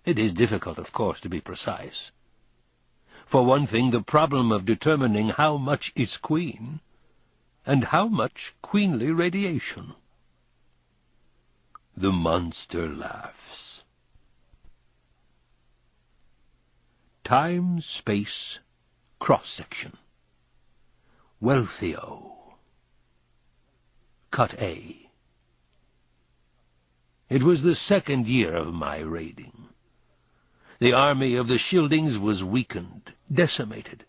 It is difficult, of course, to be precise. For one thing, the problem of determining how much is queen, and how much queenly radiation. The monster laughs. Time, space, cross-section. Wealthio. Cut A. It was the second year of my raiding. The army of the Scyldings was weakened, decimated.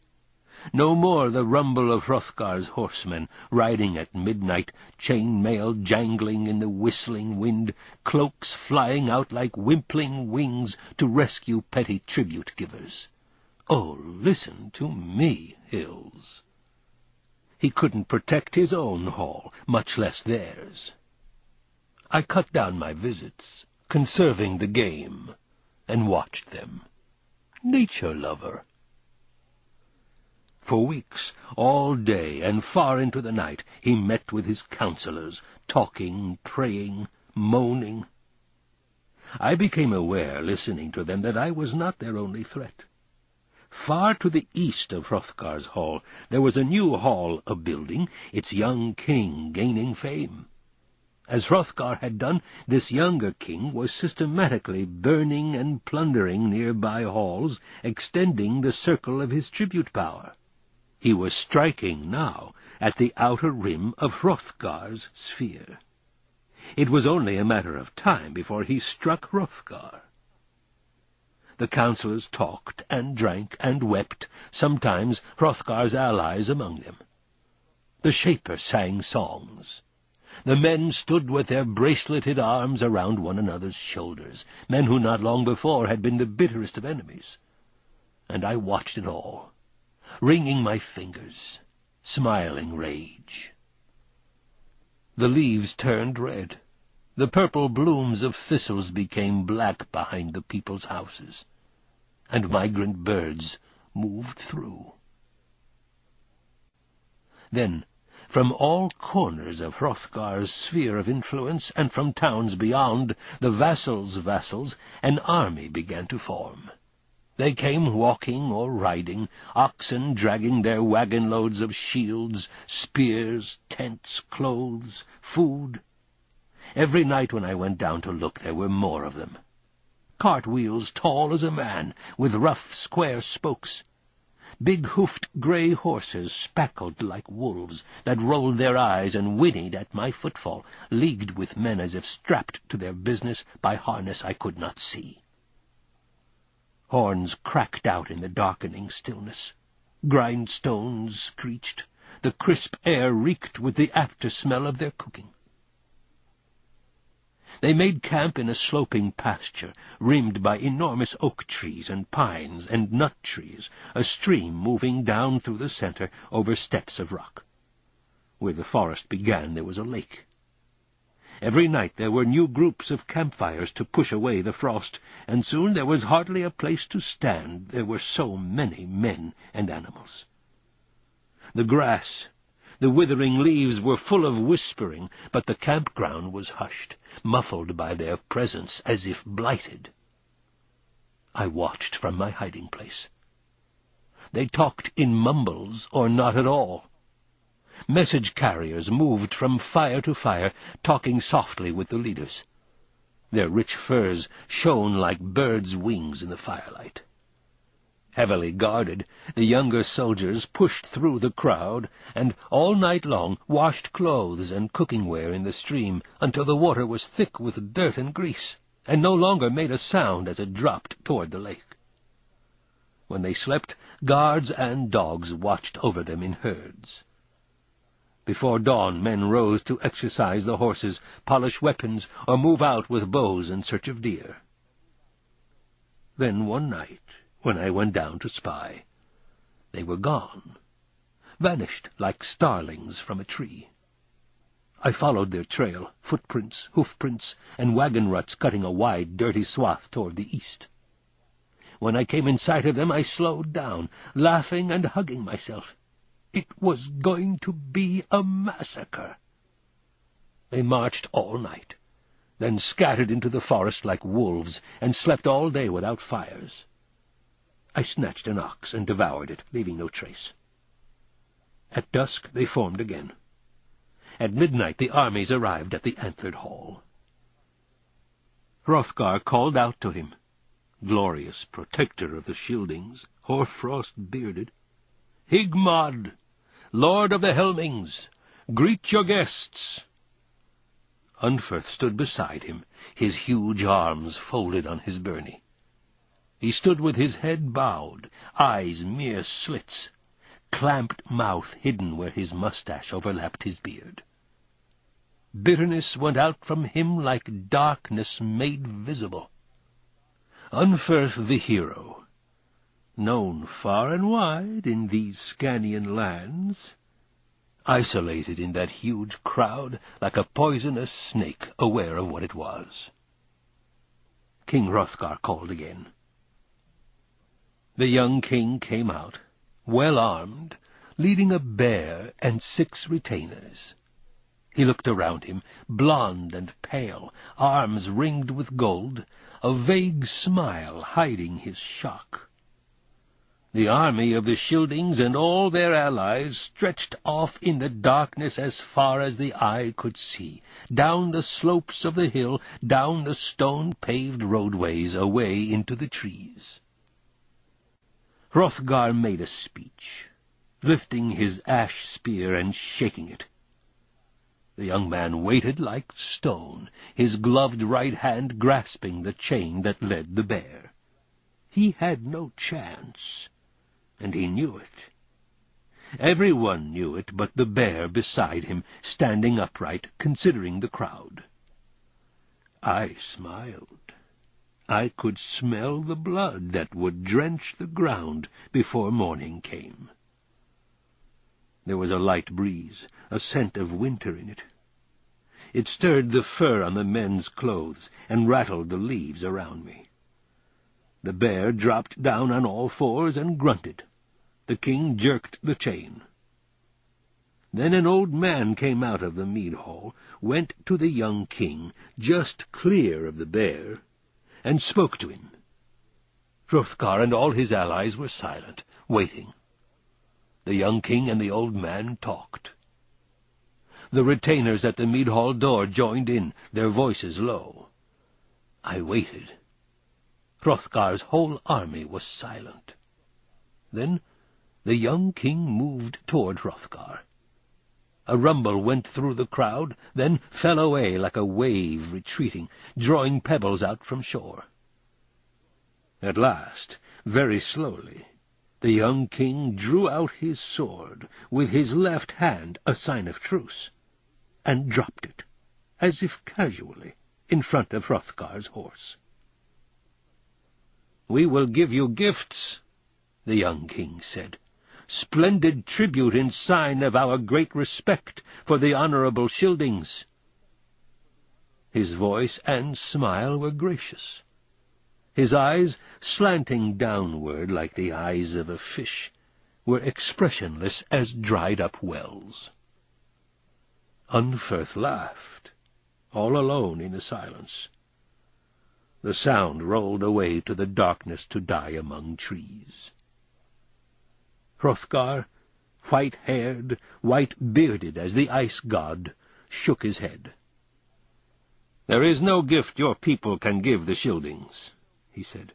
No more the rumble of Hrothgar's horsemen, riding at midnight, chain-mail jangling in the whistling wind, cloaks flying out like wimpling wings to rescue petty tribute-givers. Oh, listen to me, hills. He couldn't protect his own hall, much less theirs. I cut down my visits, conserving the game, and watched them. Nature lover. For weeks, all day and far into the night, he met with his counselors, talking, praying, moaning. I became aware, listening to them, that I was not their only threat. Far to the east of Hrothgar's hall, there was a new hall a-building, its young king gaining fame. As Hrothgar had done, this younger king was systematically burning and plundering nearby halls, extending the circle of his tribute power. He was striking now at the outer rim of Hrothgar's sphere. It was only a matter of time before he struck Hrothgar. The councillors talked and drank and wept, sometimes Hrothgar's allies among them. The Shaper sang songs. The men stood with their braceleted arms around one another's shoulders, men who not long before had been the bitterest of enemies. And I watched it all, wringing my fingers, smiling rage. The leaves turned red. The purple blooms of thistles became black behind the people's houses, and migrant birds moved through. Then, from all corners of Hrothgar's sphere of influence, and from towns beyond, the vassals' vassals, an army began to form. They came walking or riding, oxen dragging their wagon-loads of shields, spears, tents, clothes, food. Every night when I went down to look, there were more of them. Cartwheels tall as a man, with rough, square spokes. Big-hoofed grey horses, speckled like wolves, that rolled their eyes and whinnied at my footfall, leagued with men as if strapped to their business by harness I could not see. Horns cracked out in the darkening stillness. Grindstones screeched. The crisp air reeked with the after-smell of their cooking. They made camp in a sloping pasture, rimmed by enormous oak trees and pines and nut trees, a stream moving down through the center over steps of rock. Where the forest began there was a lake. Every night there were new groups of campfires to push away the frost, and soon there was hardly a place to stand, there were so many men and animals. The grass, the withering leaves were full of whispering, but the campground was hushed, muffled by their presence as if blighted. I watched from my hiding place. They talked in mumbles or not at all. Message carriers moved from fire to fire, talking softly with the leaders. Their rich furs shone like birds' wings in the firelight. Heavily guarded, the younger soldiers pushed through the crowd, and all night long washed clothes and cooking-ware in the stream until the water was thick with dirt and grease, and no longer made a sound as it dropped toward the lake. When they slept, guards and dogs watched over them in herds. Before dawn, men rose to exercise the horses, polish weapons, or move out with bows in search of deer. Then one night, when I went down to spy, they were gone, vanished like starlings from a tree. I followed their trail, footprints, hoofprints, and wagon ruts cutting a wide, dirty swath toward the east. When I came in sight of them, I slowed down, laughing and hugging myself. It was going to be a massacre. They marched all night, then scattered into the forest like wolves, and slept all day without fires. I snatched an ox and devoured it, leaving no trace. At dusk they formed again. At midnight the armies arrived at the antlered hall. Hrothgar called out to him, glorious protector of the Scyldings, hoarfrost-bearded, "Higmod, lord of the Helmings, greet your guests." Unferth stood beside him, his huge arms folded on his byrnie. He stood with his head bowed, eyes mere slits, clamped mouth hidden where his mustache overlapped his beard. Bitterness went out from him like darkness made visible. Unferth the hero, known far and wide in these Scanian lands, isolated in that huge crowd like a poisonous snake, aware of what it was. King Hrothgar called again. The young king came out, well armed, leading a bear and 6 retainers. He looked around him, blond and pale, arms ringed with gold, a vague smile hiding his shock. The army of the Scyldings and all their allies stretched off in the darkness as far as the eye could see, down the slopes of the hill, down the stone-paved roadways, away into the trees. Hrothgar made a speech, lifting his ash spear and shaking it. The young man waited like stone, his gloved right hand grasping the chain that led the bear. He had no chance, and he knew it. Everyone knew it but the bear beside him, standing upright, considering the crowd. I smiled. I could smell the blood that would drench the ground before morning came. There was a light breeze, a scent of winter in it. It stirred the fur on the men's clothes and rattled the leaves around me. The bear dropped down on all fours and grunted. The king jerked the chain. Then an old man came out of the mead hall, went to the young king, just clear of the bear, and spoke to him. Hrothgar and all his allies were silent, waiting. The young king and the old man talked. The retainers at the mead hall door joined in, their voices low. I waited. Hrothgar's whole army was silent. Then the young king moved toward Hrothgar. A rumble went through the crowd, then fell away like a wave retreating, drawing pebbles out from shore. At last, very slowly, the young king drew out his sword, with his left hand a sign of truce, and dropped it, as if casually, in front of Hrothgar's horse. "We will give you gifts," the young king said, "splendid tribute in sign of our great respect for the honorable Scyldings." His voice and smile were gracious. His eyes, slanting downward like the eyes of a fish, were expressionless as dried-up wells. Unferth laughed, all alone in the silence. The sound rolled away to the darkness to die among trees. Hrothgar, white-haired, white-bearded as the ice god, shook his head. "There is no gift your people can give the Scyldings," he said.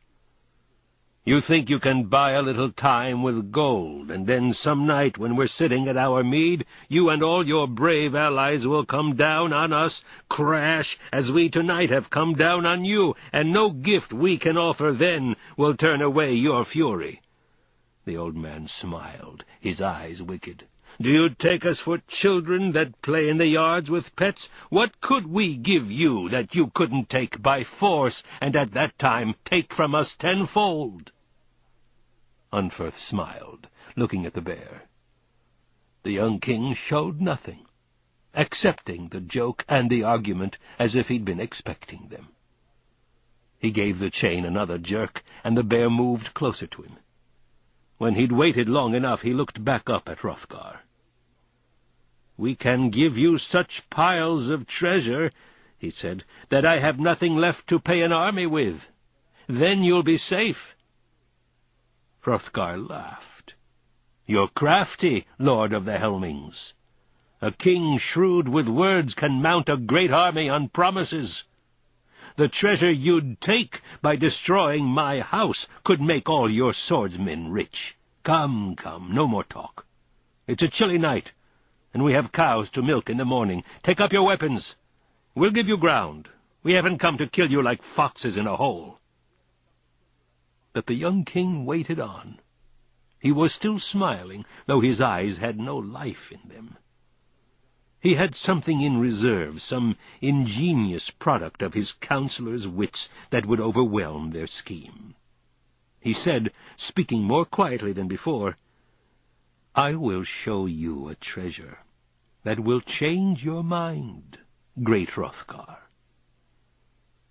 "You think you can buy a little time with gold, and then some night when we're sitting at our mead, you and all your brave allies will come down on us, crash, as we tonight have come down on you, and no gift we can offer then will turn away your fury." The old man smiled, his eyes wicked. "Do you take us for children that play in the yards with pets? What could we give you that you couldn't take by force, and at that time take from us tenfold?" Unferth smiled, looking at the bear. The young king showed nothing, accepting the joke and the argument as if he'd been expecting them. He gave the chain another jerk, and the bear moved closer to him. When he'd waited long enough, he looked back up at Hrothgar. "We can give you such piles of treasure, he said, "that I have nothing left to pay an army with. Then you'll be safe." Hrothgar laughed. "You're crafty, Lord of the Helmings. A king shrewd with words can mount a great army on promises. The treasure you'd take by destroying my house could make all your swordsmen rich. Come, come, no more talk. It's a chilly night, and we have cows to milk in the morning. Take up your weapons. We'll give you ground. We haven't come to kill you like foxes in a hole." But the young king waited on. He was still smiling, though his eyes had no life in them. He had something in reserve, some ingenious product of his counselors' wits that would overwhelm their scheme. He said, speaking more quietly than before, "I will show you a treasure that will change your mind, great Hrothgar."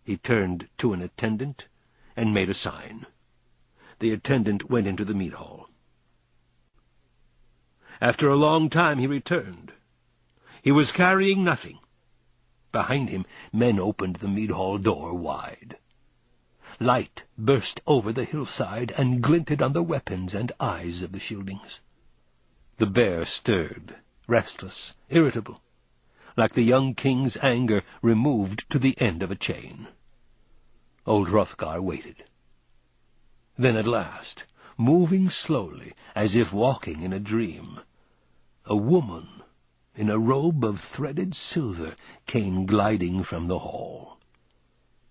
He turned to an attendant and made a sign. The attendant went into the mead hall. After a long time he returned. He was carrying nothing. Behind him, men opened the mead hall door wide. Light burst over the hillside and glinted on the weapons and eyes of the Scyldings. The bear stirred, restless, irritable, like the young king's anger removed to the end of a chain. Old Hrothgar waited. Then at last, moving slowly, as if walking in a dream, a woman in a robe of threaded silver came gliding from the hall.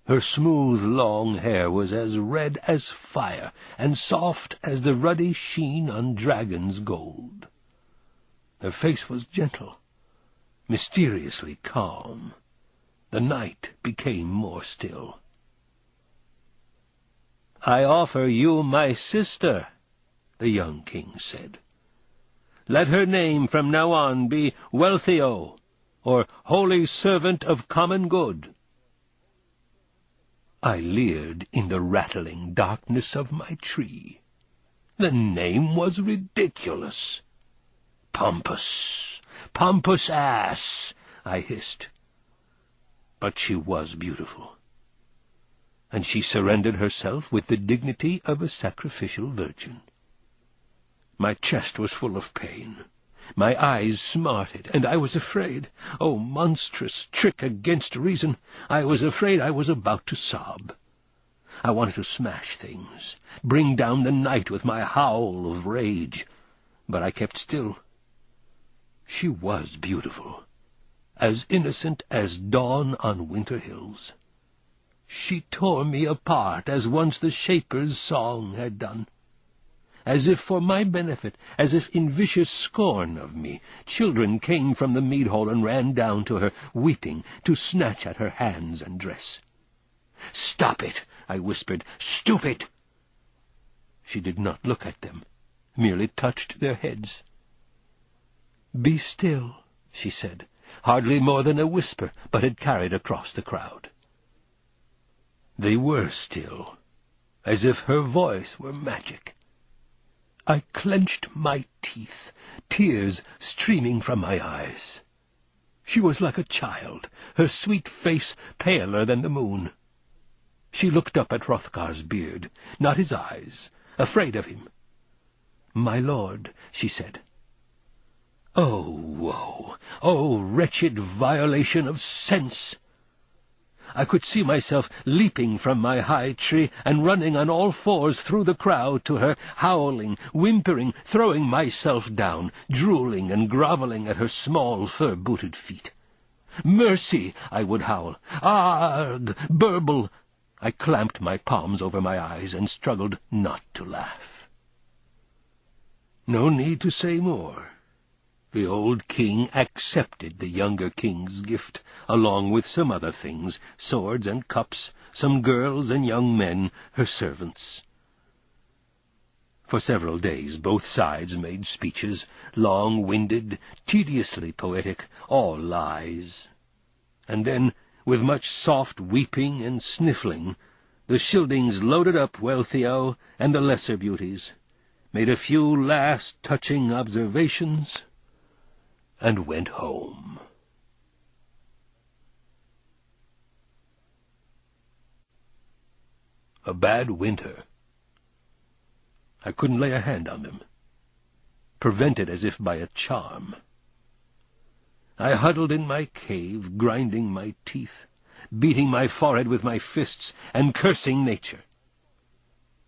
Her smooth, long hair was as red as fire, and soft as the ruddy sheen on dragon's gold. Her face was gentle, mysteriously calm. The night became more still. "I offer you my sister," the young king said. "Let her name from now on be Wealhtheow, or Holy Servant of Common Good." I leered in the rattling darkness of my tree. The name was ridiculous. "Pompous, pompous ass," I hissed. But she was beautiful, and she surrendered herself with the dignity of a sacrificial virgin. My chest was full of pain. My eyes smarted, and I was afraid. Oh, monstrous trick against reason! I was afraid I was about to sob. I wanted to smash things, bring down the night with my howl of rage, but I kept still. She was beautiful, as innocent as dawn on winter hills. She tore me apart as once the Shaper's song had done. As if for my benefit, as if in vicious scorn of me, children came from the mead hall and ran down to her, weeping, to snatch at her hands and dress. "Stop it!" I whispered. "Stupid!" She did not look at them, merely touched their heads. "Be still," she said, hardly more than a whisper, but it carried across the crowd. They were still, as if her voice were magic. I clenched my teeth, tears streaming from my eyes. She was like a child, her sweet face paler than the moon. She looked up at Hrothgar's beard, not his eyes, afraid of him. "My lord," she said. Oh, woe! Oh, wretched violation of sense! I could see myself leaping from my high tree and running on all fours through the crowd to her, howling, whimpering, throwing myself down, drooling and grovelling at her small fur-booted feet. "Mercy!" I would howl. "Arg! Burble!" I clamped my palms over my eyes and struggled not to laugh. No need to say more. The old king accepted the younger king's gift, along with some other things, swords and cups, some girls and young men, her servants. For several days both sides made speeches, long-winded, tediously poetic, all lies. And then, with much soft weeping and sniffling, the Scyldings loaded up Wealhtheow and the lesser beauties, made a few last touching observations, and went home. A bad winter. I couldn't lay a hand on them, prevented as if by a charm. I huddled in my cave, grinding my teeth, beating my forehead with my fists, and cursing nature.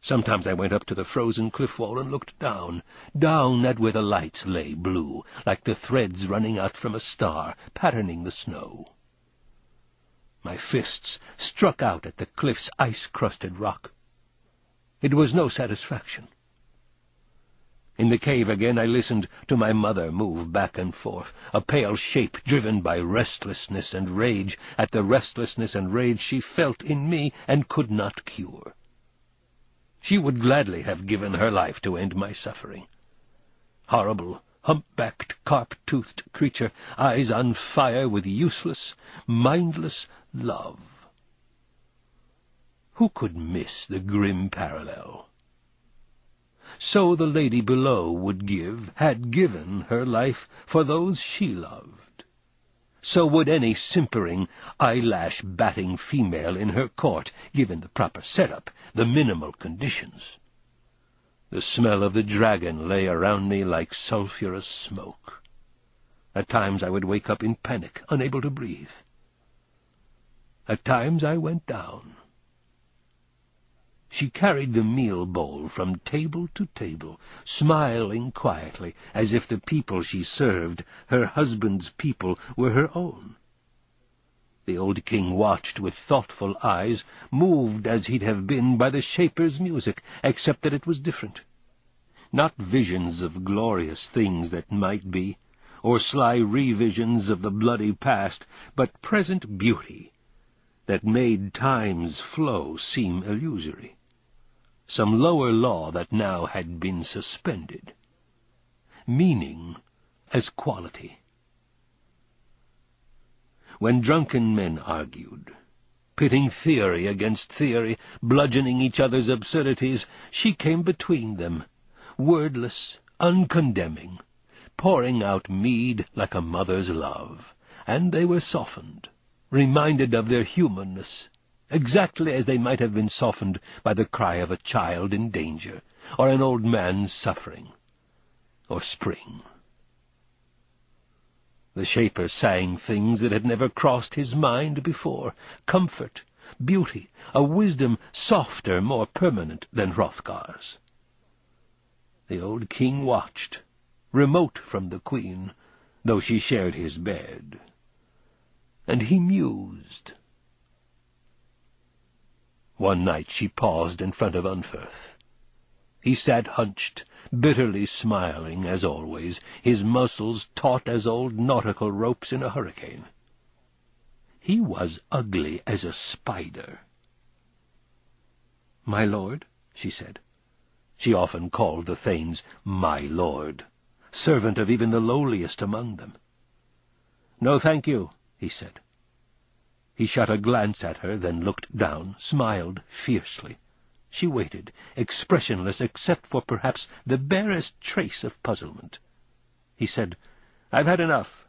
Sometimes I went up to the frozen cliff wall and looked down at where the lights lay blue, like the threads running out from a star, patterning the snow. My fists struck out at the cliff's ice-crusted rock. It was no satisfaction. In the cave again I listened to my mother move back and forth, a pale shape driven by restlessness and rage at the restlessness and rage she felt in me and could not cure. She would gladly have given her life to end my suffering. Horrible, hump-backed, carp-toothed creature, eyes on fire with useless, mindless love. Who could miss the grim parallel? So the lady below had given her life for those she loved. So would any simpering, eyelash-batting female in her court, given the proper setup, the minimal conditions. The smell of the dragon lay around me like sulphurous smoke. At times I would wake up in panic, unable to breathe. At times I went down. She carried the meal bowl from table to table, smiling quietly, as if the people she served, her husband's people, were her own. The old king watched with thoughtful eyes, moved as he'd have been by the shaper's music, except that it was different. Not visions of glorious things that might be, or sly revisions of the bloody past, but present beauty that made time's flow seem illusory. Some lower law that now had been suspended. Meaning as quality. When drunken men argued, pitting theory against theory, bludgeoning each other's absurdities, she came between them, wordless, uncondemning, pouring out mead like a mother's love, and they were softened, reminded of their humanness, exactly as they might have been softened by the cry of a child in danger, or an old man's suffering, or spring. The shaper sang things that had never crossed his mind before, comfort, beauty, a wisdom softer, more permanent than Hrothgar's. The old king watched, remote from the queen, though she shared his bed, and he mused. One night she paused in front of Unferth. He sat hunched, bitterly smiling, as always, his muscles taut as old nautical ropes in a hurricane. He was ugly as a spider. "My lord," she said. She often called the thanes "my lord," servant of even the lowliest among them. "No, thank you," he said. He shot a glance at her, then looked down, smiled fiercely. She waited, expressionless except for perhaps the barest trace of puzzlement. He said, "I've had enough."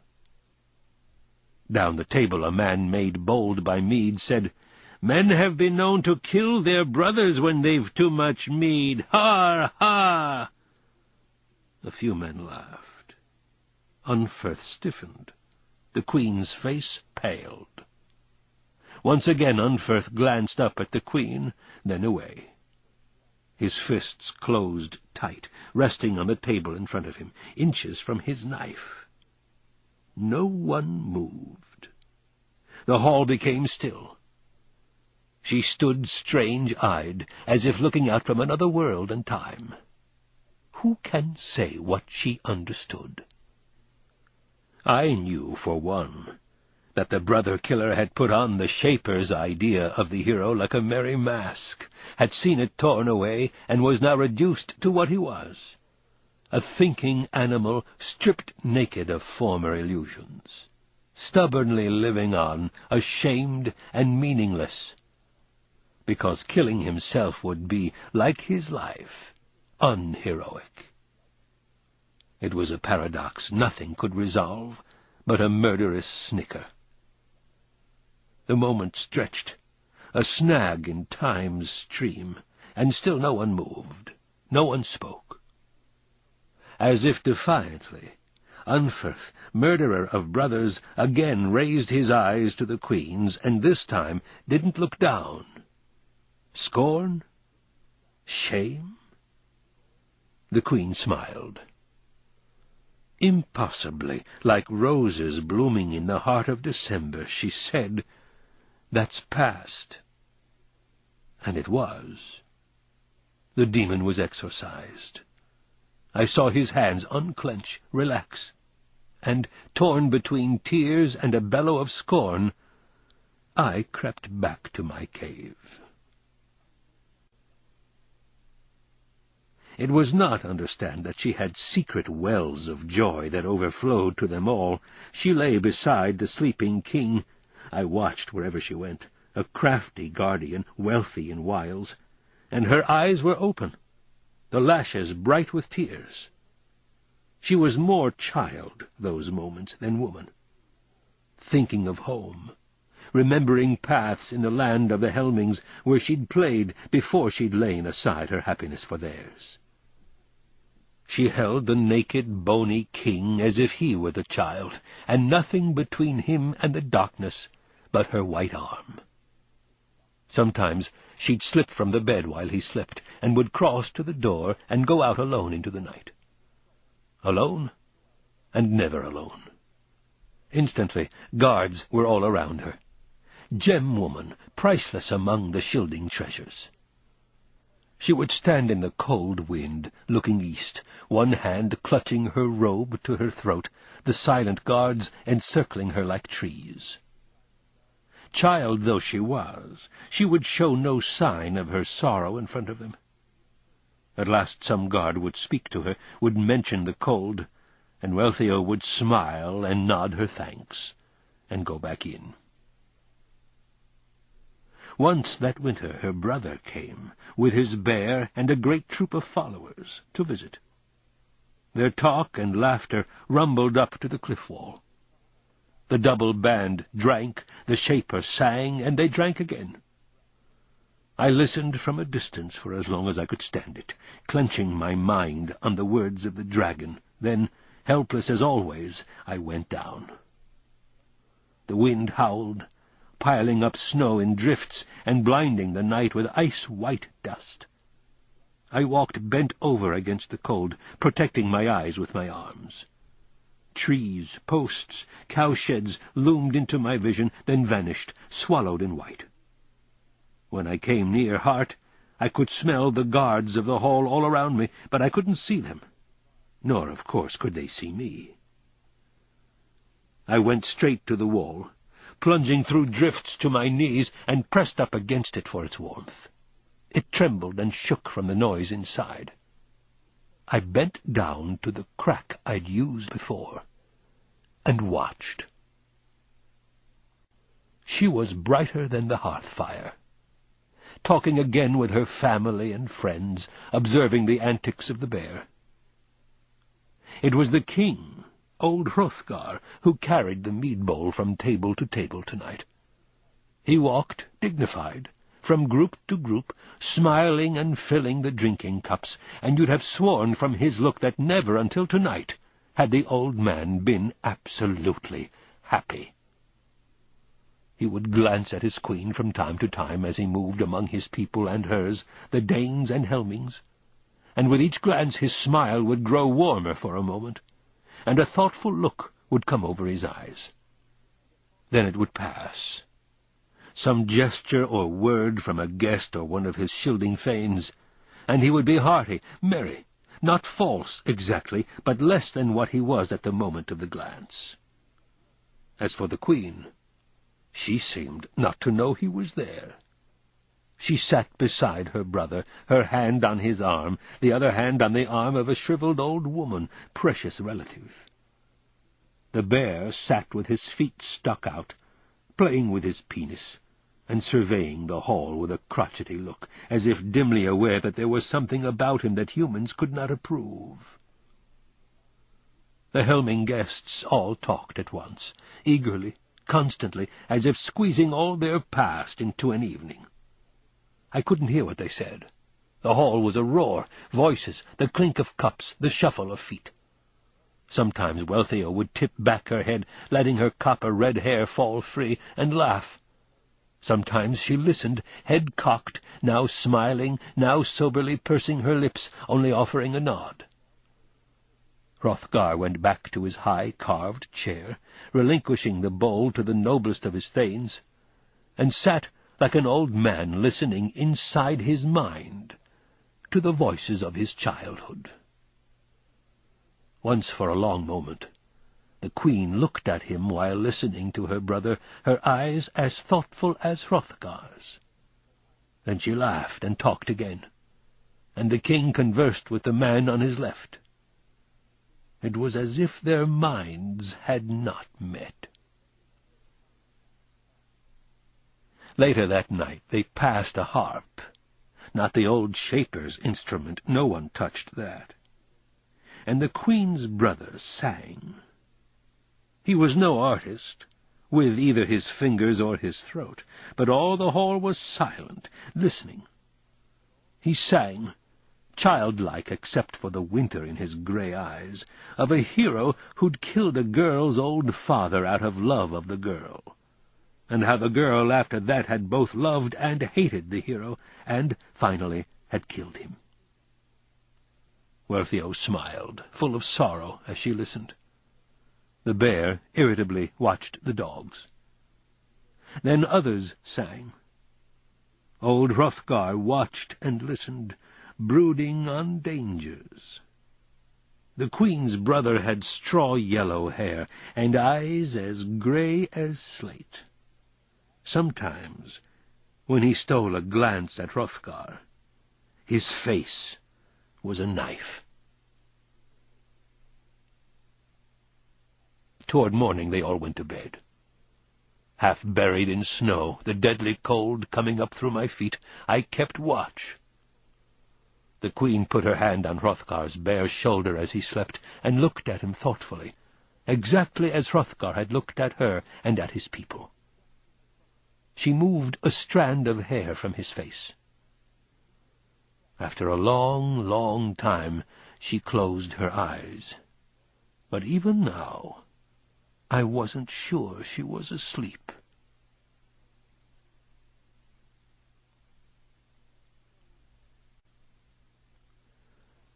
Down the table a man made bold by mead said, "Men have been known to kill their brothers when they've too much mead. Ha! Ha!" A few men laughed. Unferth stiffened. The queen's face paled. Once again Unferth glanced up at the queen, then away. His fists closed tight, resting on the table in front of him, inches from his knife. No one moved. The hall became still. She stood strange-eyed, as if looking out from another world and time. Who can say what she understood? I knew, for one, that the brother-killer had put on the shaper's idea of the hero like a merry mask, had seen it torn away, and was now reduced to what he was, a thinking animal stripped naked of former illusions, stubbornly living on, ashamed and meaningless, because killing himself would be, like his life, unheroic. It was a paradox nothing could resolve but a murderous snicker. The moment stretched. a snag in time's stream, and still no one moved, no one spoke. As if defiantly, Unferth, murderer of brothers, again raised his eyes to the Queen's, and this time didn't look down. Scorn? Shame? The Queen smiled. Impossibly, like roses blooming in the heart of December, she said, "That's past." And it was. The demon was exorcised. I saw his hands unclench, relax, and, torn between tears and a bellow of scorn, I crept back to my cave. It was not, understand, that she had secret wells of joy that overflowed to them all. She lay beside the sleeping king. I watched wherever she went, a crafty guardian, wealthy in wiles, and her eyes were open, the lashes bright with tears. She was more child, those moments, than woman, thinking of home, remembering paths in the land of the Helmings where she'd played before she'd lain aside her happiness for theirs. She held the naked, bony king as if he were the child, and nothing between him and the darkness but her white arm. Sometimes she'd slip from the bed while he slept, and would cross to the door and go out alone into the night. Alone, and never alone. Instantly, guards were all around her. Gem woman, priceless among the shielding treasures. She would stand in the cold wind, looking east, one hand clutching her robe to her throat, the silent guards encircling her like trees. Child though she was, she would show no sign of her sorrow in front of them. At last some guard would speak to her, would mention the cold, and Wealthio would smile and nod her thanks, and go back in. Once that winter her brother came, with his bear and a great troop of followers, to visit. Their talk and laughter rumbled up to the cliff wall. The double band drank, the shaper sang, and they drank again. I listened from a distance for as long as I could stand it, clenching my mind on the words of the dragon. Then, helpless as always, I went down. The wind howled, piling up snow in drifts and blinding the night with ice-white dust. I walked bent over against the cold, protecting my eyes with my arms. Trees, posts, cowsheds loomed into my vision, then vanished, swallowed in white. When I came near Hart, I could smell the guards of the hall all around me, but I couldn't see them. Nor, of course, could they see me. I went straight to the wall, plunging through drifts to my knees, and pressed up against it for its warmth. It trembled and shook from the noise inside. I bent down to the crack I'd used before, and watched. She was brighter than the hearth fire, talking again with her family and friends, observing the antics of the bear. It was the king, old Hrothgar, who carried the mead bowl from table to table tonight. He walked, dignified, from group to group, smiling and filling the drinking cups, and you'd have sworn from his look that never until tonight had the old man been absolutely happy. He would glance at his queen from time to time as he moved among his people and hers, the Danes and Helmings, and with each glance his smile would grow warmer for a moment, and a thoughtful look would come over his eyes. Then it would pass. Some gesture or word from a guest or one of his shielding thanes, and he would be hearty, merry, not false exactly, but less than what he was at the moment of the glance. As for the queen, she seemed not to know he was there. She sat beside her brother, her hand on his arm, the other hand on the arm of a shriveled old woman, precious relative. The bear sat with his feet stuck out, playing with his penis, and surveying the hall with a crotchety look, as if dimly aware that there was something about him that humans could not approve. The Helming guests all talked at once, eagerly, constantly, as if squeezing all their past into an evening. I couldn't hear what they said. The hall was a roar, voices, the clink of cups, the shuffle of feet. Sometimes Wealthio would tip back her head, letting her copper-red hair fall free, and laugh. Sometimes she listened, head cocked, now smiling, now soberly pursing her lips, only offering a nod. Hrothgar went back to his high carved chair, relinquishing the bowl to the noblest of his thanes, and sat like an old man listening inside his mind to the voices of his childhood. Once for a long moment the queen looked at him while listening to her brother, her eyes as thoughtful as Hrothgar's. Then she laughed and talked again, and the king conversed with the man on his left. It was as if their minds had not met. Later that night they passed a harp, not the old shaper's instrument, no one touched that, and the queen's brother sang. He was no artist, with either his fingers or his throat, but all the hall was silent, listening. He sang, childlike except for the winter in his grey eyes, of a hero who'd killed a girl's old father out of love of the girl, and how the girl after that had both loved and hated the hero, and finally had killed him. Wealthio smiled, full of sorrow, as she listened. The bear irritably watched the dogs. Then others sang. Old Hrothgar watched and listened, brooding on dangers. The queen's brother had straw-yellow hair, and eyes as grey as slate. Sometimes, when he stole a glance at Hrothgar, his face was a knife. Toward morning they all went to bed. Half buried in snow, the deadly cold coming up through my feet, I kept watch. The queen put her hand on Hrothgar's bare shoulder as he slept, and looked at him thoughtfully, exactly as Hrothgar had looked at her and at his people. She moved a strand of hair from his face. After a long, long time she closed her eyes, but even now I wasn't sure she was asleep.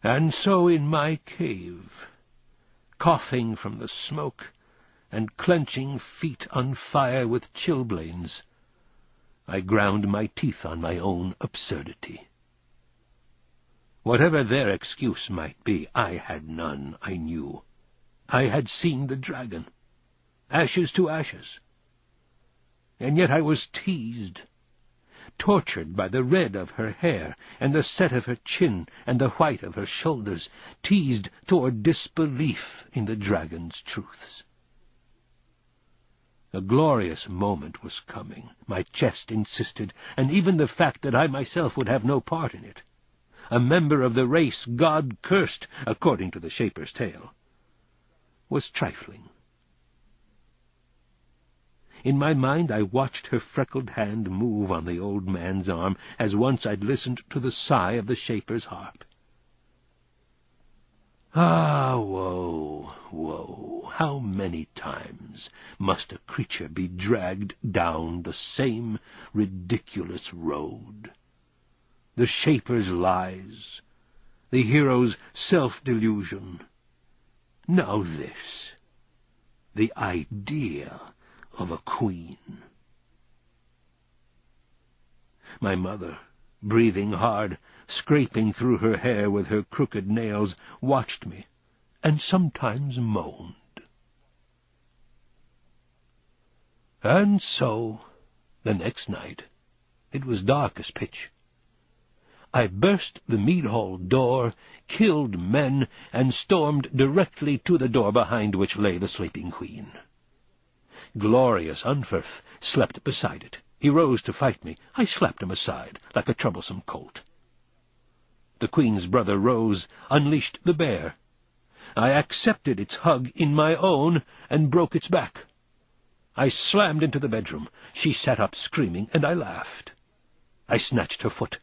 And so in my cave, coughing from the smoke, and clenching feet on fire with chilblains, I ground my teeth on my own absurdity. Whatever their excuse might be, I had none, I knew. I had seen the dragon, ashes to ashes. And yet I was teased, tortured by the red of her hair, and the set of her chin, and the white of her shoulders, teased toward disbelief in the dragon's truths. A glorious moment was coming, my chest insisted, and even the fact that I myself would have no part in it, a member of the race God cursed, according to the shaper's tale, was trifling. In my mind I watched her freckled hand move on the old man's arm, as once I'd listened to the sigh of the shaper's harp. Ah, woe, woe, how many times must a creature be dragged down the same ridiculous road? The shaper's lies, the hero's self-delusion. Now this, the idea of a queen. My mother, breathing hard, scraping through her hair with her crooked nails, watched me, and sometimes moaned. And so, the next night, it was dark as pitch. I burst the mead-hall door, killed men, and stormed directly to the door behind which lay the sleeping queen. Glorious Unferth slept beside it. He rose to fight me. I slapped him aside, like a troublesome colt. The queen's brother rose, unleashed the bear. I accepted its hug in my own, and broke its back. I slammed into the bedroom. She sat up screaming, and I laughed. I snatched her foot,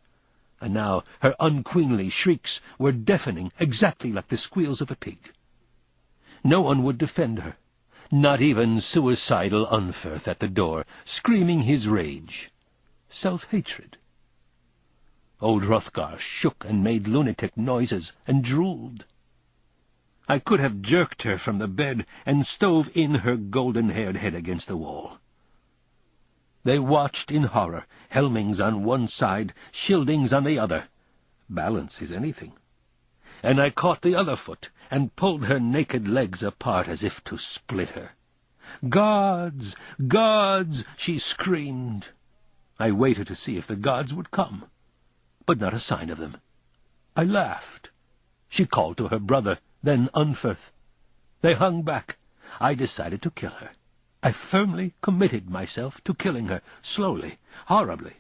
and now her unqueenly shrieks were deafening, exactly like the squeals of a pig. No one would defend her, not even suicidal Unferth at the door, screaming his rage. Self-hatred. Old Hrothgar shook and made lunatic noises and drooled. I could have jerked her from the bed and stove in her golden-haired head against the wall. They watched in horror, helmings on one side, Scyldings on the other. Balance is anything. And I caught the other foot and pulled her naked legs apart as if to split her. "Gods! Gods!" she screamed. I waited to see if the gods would come, but not a sign of them. I laughed. She called to her brother, then Unferth. They hung back. I decided to kill her. I firmly committed myself to killing her, slowly, horribly.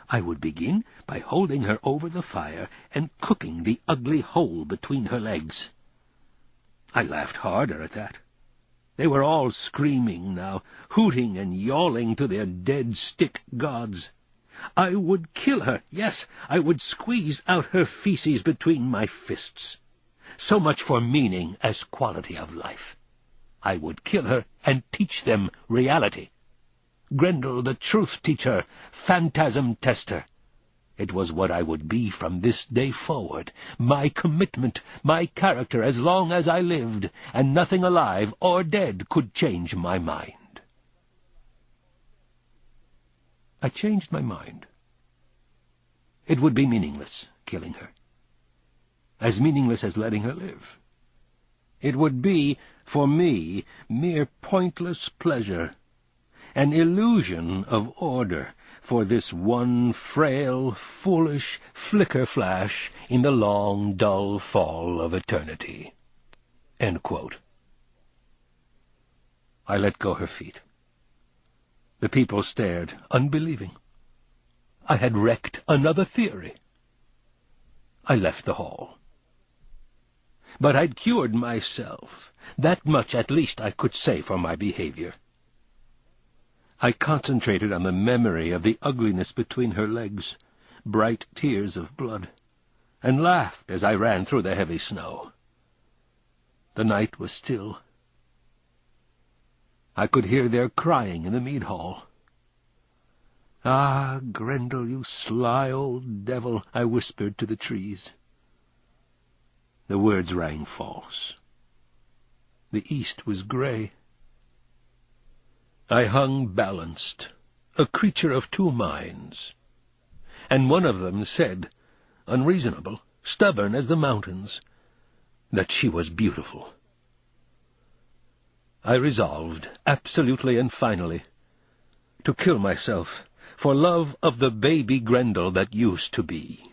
I would begin by holding her over the fire and cooking the ugly hole between her legs. I laughed harder at that. They were all screaming now, hooting and yawling to their dead stick gods. I would kill her, yes, I would squeeze out her feces between my fists. So much for meaning as quality of life. I would kill her and teach them reality. Grendel the truth teacher, phantasm tester. It was what I would be from this day forward, my commitment, my character as long as I lived, and nothing alive or dead could change my mind. I changed my mind. It would be meaningless, killing her. As meaningless as letting her live. It would be, for me, mere pointless pleasure, an illusion of order for this one frail, foolish flicker-flash in the long, dull fall of eternity." End quote. I let go her feet. The people stared, unbelieving. I had wrecked another theory. I left the hall. But I'd cured myself. That much at least I could say for my behavior. I concentrated on the memory of the ugliness between her legs, bright tears of blood, and laughed as I ran through the heavy snow. The night was still. I could hear their crying in the mead hall. "Ah, Grendel, you sly old devil," I whispered to the trees. The words rang false. The east was grey. I hung balanced, a creature of two minds, and one of them said, unreasonable, stubborn as the mountains, that she was beautiful. I resolved, absolutely and finally, to kill myself for love of the baby Grendel that used to be.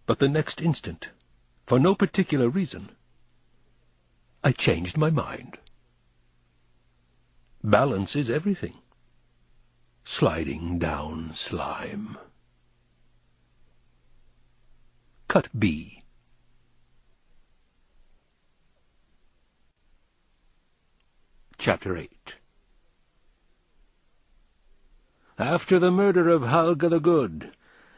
But the next instant, for no particular reason, I changed my mind. Balance is everything. Sliding down slime. Cut B. Chapter 8. After the murder of Halga the Good,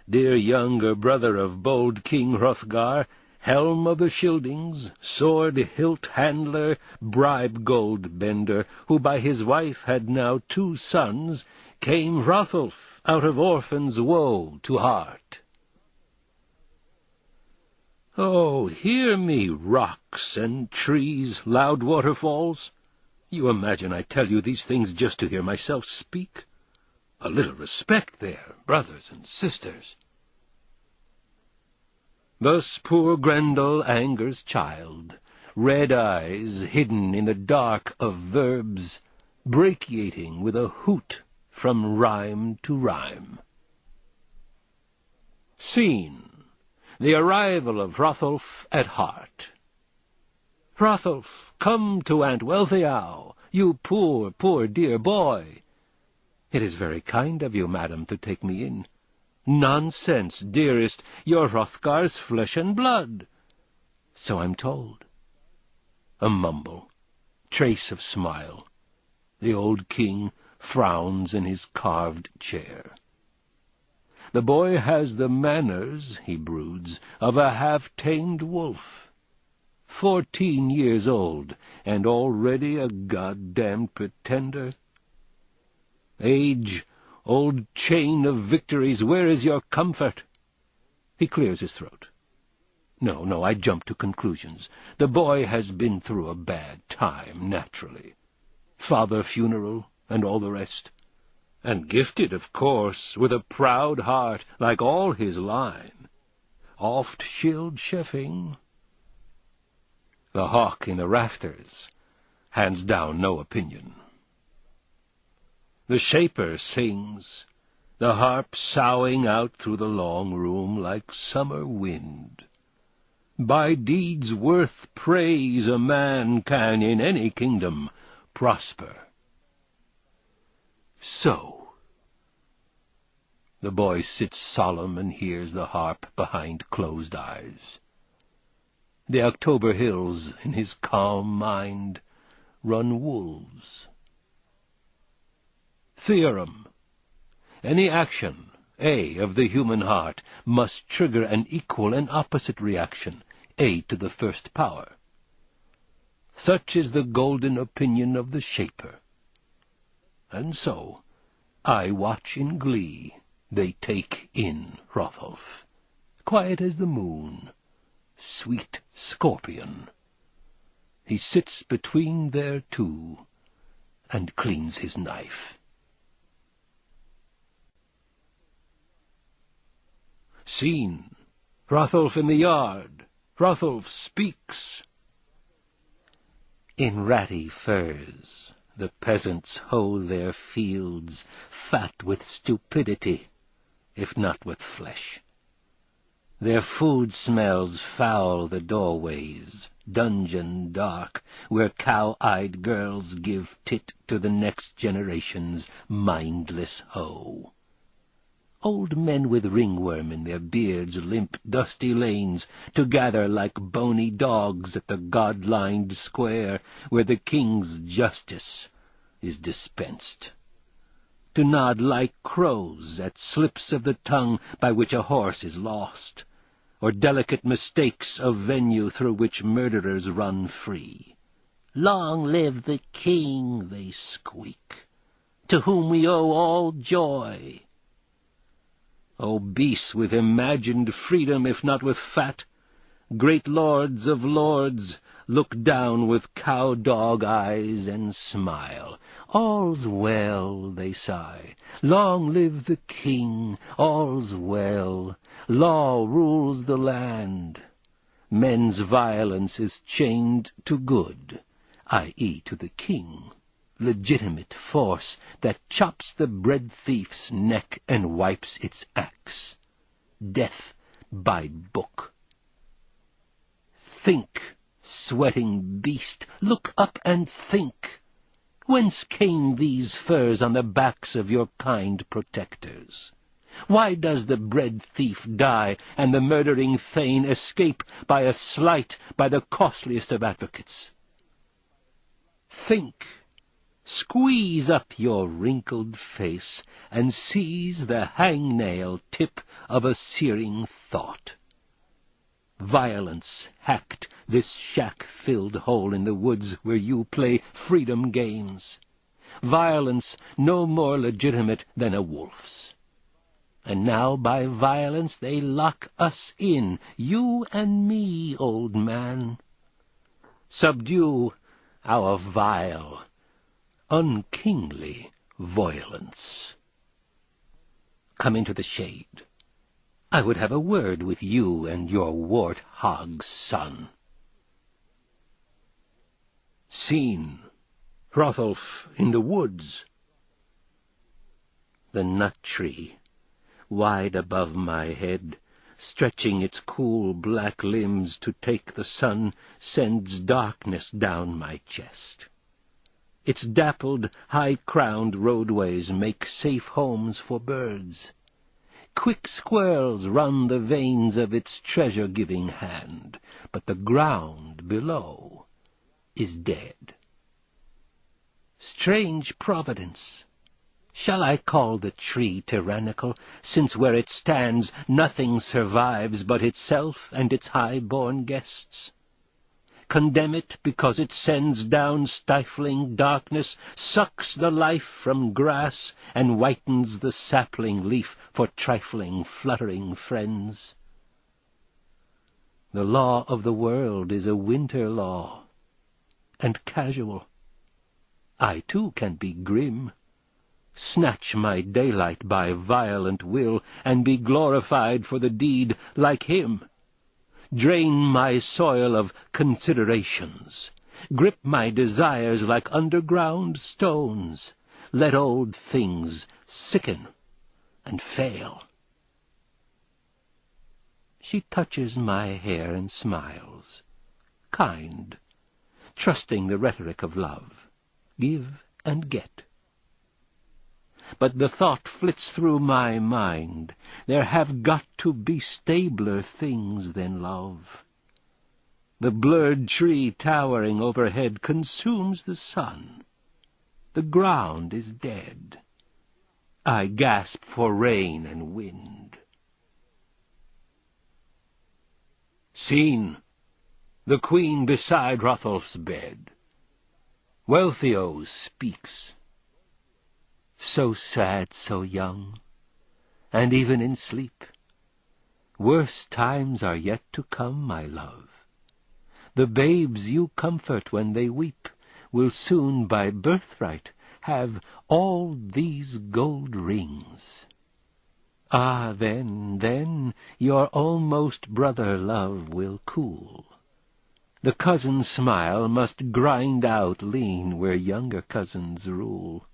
dear younger brother of bold King Hrothgar, helm of the Scyldings, sword-hilt handler, bribe-gold bender, who by his wife had now 2 sons, came Hrothulf out of orphan's woe to heart. Oh, hear me, rocks and trees, loud waterfalls. You imagine I tell you these things just to hear myself speak? A little respect there, brothers and sisters. Thus poor Grendel, anger's child, red eyes hidden in the dark of verbs, brachiating with a hoot from rhyme to rhyme. Scene: the arrival of Hrothulf at Hart. "Hrothulf, come to Aunt Wealhtheow, you poor, poor dear boy." "It is very kind of you, madam, to take me in." "Nonsense, dearest, you're Hrothgar's flesh and blood." "So I'm told." A mumble, trace of smile, The old king frowns in his carved chair. The boy has the manners, he broods, of a half-tamed wolf. 14 years old, and already a goddamned pretender. Age, old chain of victories, where is your comfort? He clears his throat. No, I jump to conclusions. The boy has been through a bad time, naturally. Father funeral, and all the rest. And gifted, of course, with a proud heart, like all his line. Oft shield chefing. The hawk in the rafters hands down no opinion. The shaper sings, the harp soughing out through the long room like summer wind. By deeds worth praise a man can in any kingdom prosper. So. The boy sits solemn and hears the harp behind closed eyes. The October hills in his calm mind run wolves. Theorem. Any action, A, of the human heart, must trigger an equal and opposite reaction, A to the first power. Such is the golden opinion of the shaper. And so, I watch in glee, they take in Hrothulf, quiet as the moon, sweet scorpion. He sits between their two, and cleans his knife. Scene. Hrothulf in the yard. Hrothulf speaks. In ratty furs, the peasants hoe their fields, fat with stupidity, if not with flesh. Their food smells foul the doorways, dungeon dark, where cow-eyed girls give tit to the next generation's mindless hoe. Old men with ringworm in their beards limp dusty lanes to gather like bony dogs at the god-lined square where the king's justice is dispensed. To nod like crows at slips of the tongue by which a horse is lost, or delicate mistakes of venue through which murderers run free. Long live the king, they squeak, to whom we owe all joy. Obese with imagined freedom, if not with fat, great lords of lords look down with cow-dog eyes and smile. All's well, they sigh. Long live the king, all's well. Law rules the land. Men's violence is chained to good, i.e. to the king. Legitimate force that chops the bread thief's neck and wipes its axe. Death by book. Think, sweating beast, look up and think. Whence came these furs on the backs of your kind protectors? Why does the bread thief die and the murdering thane escape by a slight by the costliest of advocates? Think. Squeeze up your wrinkled face and seize the hangnail tip of a searing thought. Violence hacked this shack-filled hole in the woods where you play freedom games. Violence no more legitimate than a wolf's. And now by violence they lock us in, you and me, old man. Subdue our vile, unkingly violence. Come into the shade. I would have a word with you and your wart-hog's son. Scene. Hrothulf in the woods. The nut tree, wide above my head, stretching its cool black limbs to take the sun, sends darkness down my chest. Its dappled, high-crowned roadways make safe homes for birds. Quick squirrels run the veins of its treasure-giving hand, but the ground below is dead. Strange providence! Shall I call the tree tyrannical, since where it stands nothing survives but itself and its high-born guests? Condemn it because it sends down stifling darkness, sucks the life from grass, and whitens the sapling leaf for trifling, fluttering friends? The law of the world is a winter law, and casual. I too can be grim, snatch my daylight by violent will, and be glorified for the deed like him. Drain my soil of considerations, grip my desires like underground stones, let old things sicken and fail. She touches my hair and smiles, kind, trusting the rhetoric of love, give and get. But the thought flits through my mind, there have got to be stabler things than love. The blurred tree towering overhead consumes the sun. The ground is dead. I gasp for rain and wind. Scene: the queen beside Hrothulf's bed. Wealhtheow speaks. So sad, so young, and even in sleep. Worse times are yet to come, my love. The babes you comfort when they weep will soon by birthright have all these gold rings. Ah, then your almost brother love will cool. The cousin smile must grind out lean where younger cousins rule.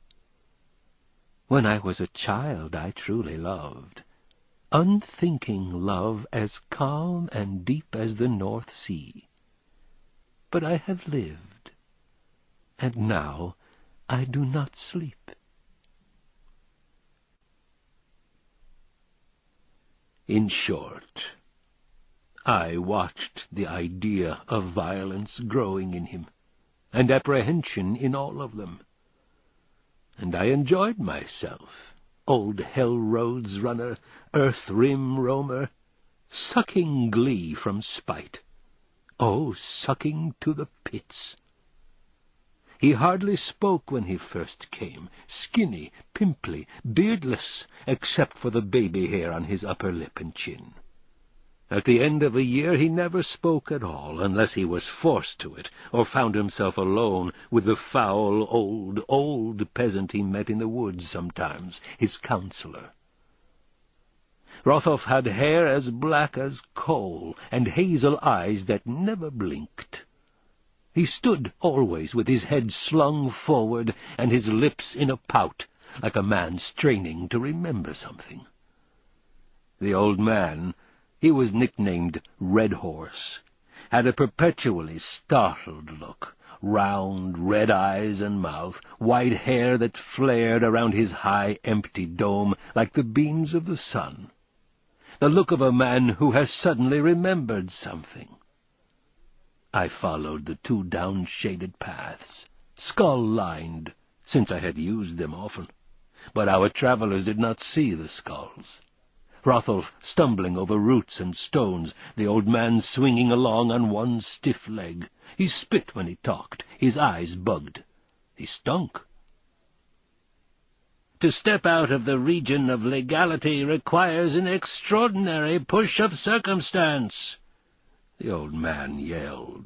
When I was a child I truly loved, unthinking love as calm and deep as the North Sea. But I have lived, and now I do not sleep. In short, I watched the idea of violence growing in him, and apprehension in all of them. And I enjoyed myself, old hell-roads runner, earth-rim roamer, sucking glee from spite. Oh, sucking to the pits! He hardly spoke when he first came, skinny, pimply, beardless, except for the baby hair on his upper lip and chin. At the end of a year he never spoke at all, unless he was forced to it, or found himself alone with the foul, old peasant he met in the woods sometimes, his counsellor. Hrothulf had hair as black as coal, and hazel eyes that never blinked. He stood always with his head slung forward and his lips in a pout, like a man straining to remember something. The old man, he was nicknamed Red Horse, had a perpetually startled look, round red eyes and mouth, white hair that flared around his high empty dome like the beams of the sun. The look of a man who has suddenly remembered something. I followed the two down-shaded paths, skull-lined, since I had used them often, but our travellers did not see the skulls. Hrothulf stumbling over roots and stones, the old man swinging along on one stiff leg. He spit when he talked, his eyes bugged. He stunk. To step out of the region of legality requires an extraordinary push of circumstance, the old man yelled.